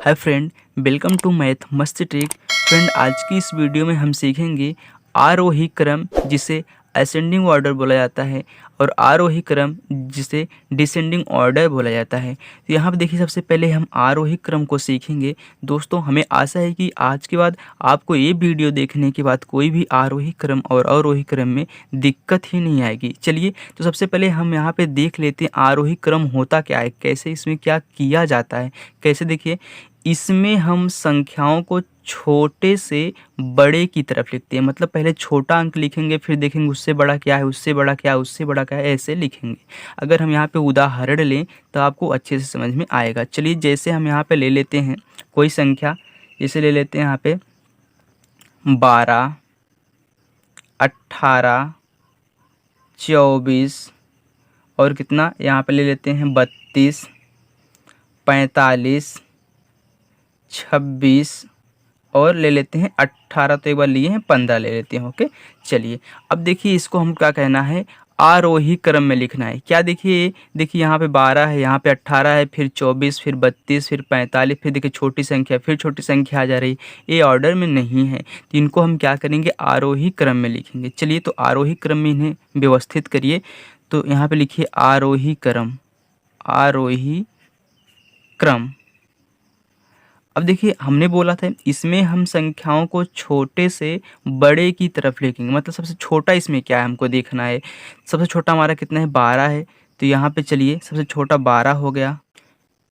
Hi friend, welcome to math मस्त trick. Friend, आज की इस वीडियो में हम सीखेंगे आरोही क्रम जिसे असेंडिंग ऑर्डर बोला जाता है और आरोही क्रम जिसे डिसेंडिंग ऑर्डर बोला जाता है। तो यहाँ पे देखिए, सबसे पहले हम आरोही क्रम को सीखेंगे। दोस्तों, हमें आशा है कि आज के बाद आपको ये वीडियो देखने के बाद कोई भी आरोही क्रम और अवरोही क्रम में दिक्कत ही नहीं आएगी। चलिए, तो सबसे पहले हम यहाँ पे देख लेते हैं आरोही क्रम होता क्या है, कैसे इसमें क्या किया जाता है। कैसे, देखिए, इसमें हम संख्याओं को छोटे से बड़े की तरफ लिखते हैं। मतलब पहले छोटा अंक लिखेंगे, फिर देखेंगे उससे बड़ा क्या है, उससे बड़ा क्या है, उससे बड़ा क्या है, ऐसे लिखेंगे। अगर हम यहाँ पे उदाहरण लें तो आपको अच्छे से समझ में आएगा। चलिए, जैसे हम यहाँ पे ले लेते हैं कोई संख्या, जैसे ले लेते हैं यहाँ पे 12, 18, 24 और कितना यहाँ पे ले लेते हैं 32, 45, 26 और ले लेते हैं 18। तो एक बार लिए हैं 15 ले लेते हैं। ओके, चलिए अब देखिए, इसको हम क्या कहना है, आरोही क्रम में लिखना है। क्या, देखिए यहाँ पे 12 है, यहाँ पे 18 है, फिर 24, फिर 32, फिर 45, फिर देखिए छोटी संख्या, फिर छोटी संख्या आ जा रही। ये ऑर्डर में नहीं है, तो इनको हम क्या करेंगे, आरोही क्रम में लिखेंगे। चलिए, तो आरोही क्रम में इन्हें व्यवस्थित करिए। तो यहाँ पे लिखिए आरोही क्रम, आरोही क्रम। अब देखिए, हमने बोला था इसमें हम संख्याओं को छोटे से बड़े की तरफ लिखेंगे। मतलब सबसे छोटा इसमें क्या है हमको देखना है। सबसे छोटा हमारा कितना है, 12 है। तो यहाँ पे चलिए, सबसे छोटा 12 हो गया।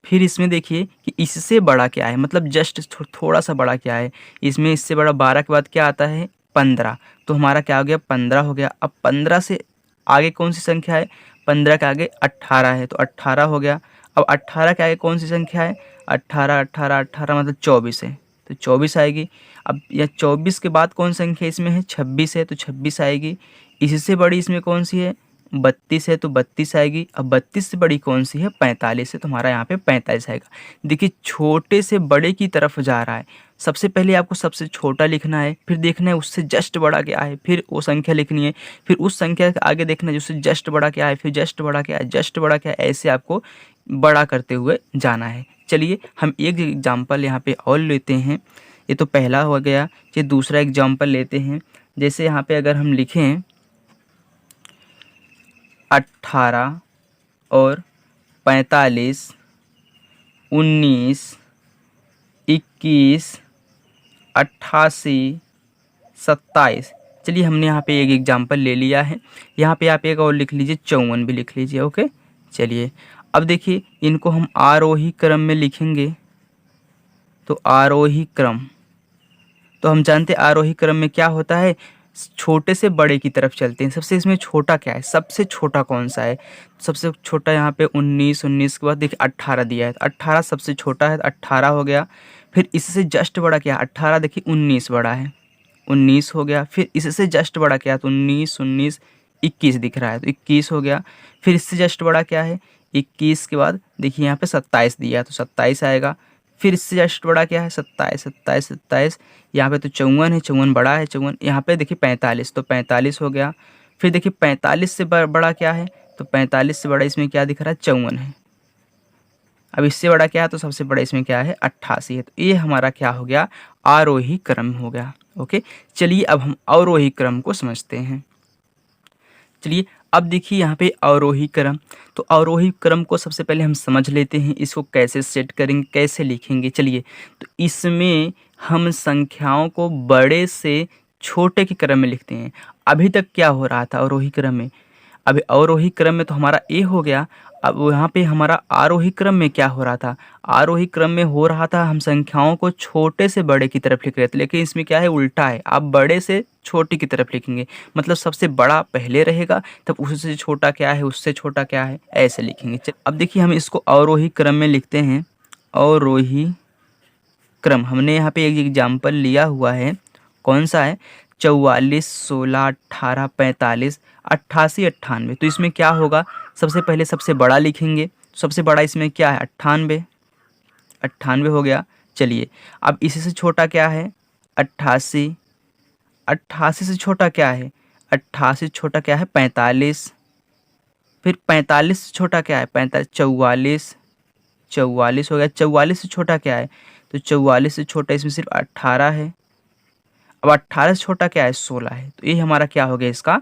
फिर इसमें देखिए कि इससे बड़ा क्या है, मतलब जस्ट थोड़ा सा बड़ा क्या है इसमें। इससे बड़ा 12 के बाद क्या आता है, 15। तो हमारा क्या हो गया, 15 हो गया। अब 15 से आगे कौन सी संख्या है, 15 के आगे 18 है, तो 18 हो गया। अब 18 के आगे कौन सी संख्या है, 18, 18, 18 मतलब 24 है, तो 24 आएगी। अब यह 24 के बाद कौन संख्या इसमें है, 26 है, तो 26 आएगी। इससे बड़ी इसमें कौन सी है, 32 है, तो 32 आएगी। अब 32 से बड़ी कौन सी है, 45 है, तो हमारा यहाँ पे 45 आएगा। देखिए, छोटे से बड़े की तरफ जा रहा है। सबसे पहले आपको सबसे छोटा लिखना है, फिर देखना है उससे जस्ट बड़ा क्या है, फिर वो संख्या लिखनी है, फिर उस संख्या के आगे देखना है उससे जस्ट बड़ा क्या है, फिर जस्ट बड़ा क्या है, जस्ट बड़ा क्या है, ऐसे आपको बड़ा करते हुए जाना है। चलिए, हम एक एग्जाम्पल यहाँ पे और लेते हैं। ये तो पहला हो गया। ये दूसरा एग्जाम्पल लेते हैं। जैसे यहाँ पे अगर हम लिखें 18 और 45, 19, 21, 88, 27। चलिए, हमने यहाँ पे एक एग्जाम्पल ले लिया है। यहाँ पे आप एक और लिख लीजिए, 54 भी लिख लीजिए। ओके, चलिए अब देखिए, इनको हम आरोही क्रम में लिखेंगे। तो आरोही क्रम, तो हम जानते हैं आरोही क्रम में क्या होता है, छोटे से बड़े की तरफ चलते हैं। सबसे इसमें छोटा क्या है, सबसे छोटा कौन सा है, सबसे छोटा यहाँ पे 19, 19 के बाद देखिए 18 दिया है, तो 18 सबसे छोटा है, तो 18 हो गया। फिर इससे जस्ट बड़ा क्या है, 18 देखिए 19 बड़ा है, 19 हो गया। फिर इससे जस्ट बड़ा क्या है, तो 19, 19, 21 दिख रहा है, तो 21 हो गया। फिर इससे जस्ट बड़ा क्या है, 21 के बाद देखिए यहाँ पे 27 दिया है, तो 27 आएगा। फिर इससे जस्ट बड़ा क्या है, 27, 27, 27। यहाँ पे तो 54 है, 54 बड़ा है, 54। यहाँ पे देखिए 45, तो 45 हो गया। फिर देखिए 45 से बड़ा क्या है, तो 45 से बड़ा इसमें क्या दिख रहा है, 54 है। अब इससे बड़ा क्या है, तो सबसे बड़ा इसमें क्या है, 88 है। तो ये हमारा क्या हो गया, आरोही क्रम हो गया। ओके, चलिए अब हम अवरोही क्रम को समझते हैं। चलिए, अब देखिए यहाँ पे अवरोही क्रम। तो अवरोही क्रम को सबसे पहले हम समझ लेते हैं, इसको कैसे सेट करेंगे, कैसे लिखेंगे। चलिए, तो इसमें हम संख्याओं को बड़े से छोटे के क्रम में लिखते हैं। अभी तक क्या हो रहा था अवरोही क्रम में, अभी अवरोही क्रम में तो हमारा ए हो गया। अब यहाँ पे हमारा आरोही क्रम में क्या हो रहा था, आरोही क्रम में हो रहा था हम संख्याओं को छोटे से बड़े की तरफ लिख रहे थे, लेकिन इसमें क्या है, उल्टा है। आप बड़े से छोटे की तरफ लिखेंगे, मतलब सबसे बड़ा पहले रहेगा, तब उससे छोटा क्या है, उससे छोटा क्या है, ऐसे लिखेंगे। अब देखिए, हम इसको अवरोही क्रम में लिखते हैं। अवरोही क्रम, हमने यहाँ पे एक एग्जाम्पल लिया हुआ है। कौन सा है, 44, 16, 18, 45, 88, 98। तो इसमें क्या होगा, सबसे पहले सबसे बड़ा लिखेंगे। सबसे बड़ा इसमें क्या है, 98, 98 हो गया। चलिए, अब इसी से छोटा क्या है, 88, 88 से छोटा क्या है, 88 से छोटा क्या है, 45। फिर 45 से छोटा क्या है, 45, 44, 44 हो गया। 44 से छोटा क्या है, तो तो 44 से छोटा इसमें सिर्फ 18 है। अब 18 से छोटा क्या है, 16 है। तो ये हमारा क्या हो गया, इसका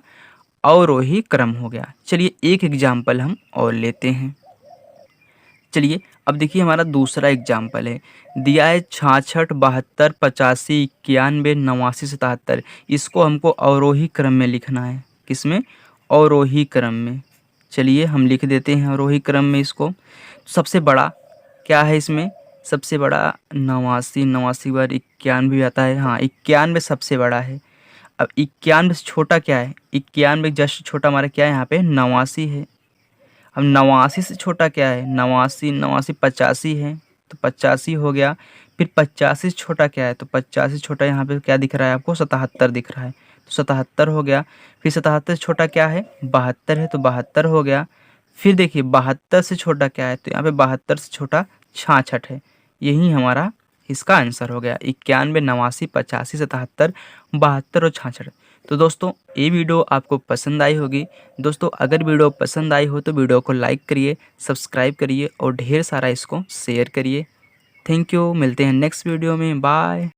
अवरोही क्रम हो गया। चलिए एक एग्जाम्पल हम और लेते हैं। चलिए अब देखिए हमारा दूसरा एग्जाम्पल है, दिया है 66, 72, 85, 91, 89, 77। इसको हमको अवरोही क्रम में लिखना है। किसमें, अवरोही क्रम में। चलिए हम लिख देते हैं अवरोही क्रम में इसको। सबसे बड़ा क्या है इसमें, सबसे बड़ा 89, 89 के बाद 91 आता है। हाँ 91 सबसे बड़ा है। अब 91 से छोटा क्या है, 91 जस्ट छोटा हमारा क्या है यहाँ पे, 89 है। अब 89 से छोटा क्या है, 89, 89 85 है, तो 85 हो गया। फिर 85 से छोटा क्या है, तो 85 से छोटा यहाँ पे क्या दिख रहा है आपको, 77 दिख रहा है, तो 77 हो गया। फिर 77 से छोटा क्या है, 72 है, तो 72 हो गया। फिर देखिए 72 से छोटा क्या है, तो यहाँ पे 72 से छोटा 66 है। यही हमारा इसका आंसर हो गया, 91, 89, 85, 77, 72 और 66। तो दोस्तों ये वीडियो आपको पसंद आई होगी। दोस्तों अगर वीडियो पसंद आई हो तो वीडियो को लाइक करिए, सब्सक्राइब करिए और ढेर सारा इसको शेयर करिए। थैंक यू, मिलते हैं नेक्स्ट वीडियो में, बाय।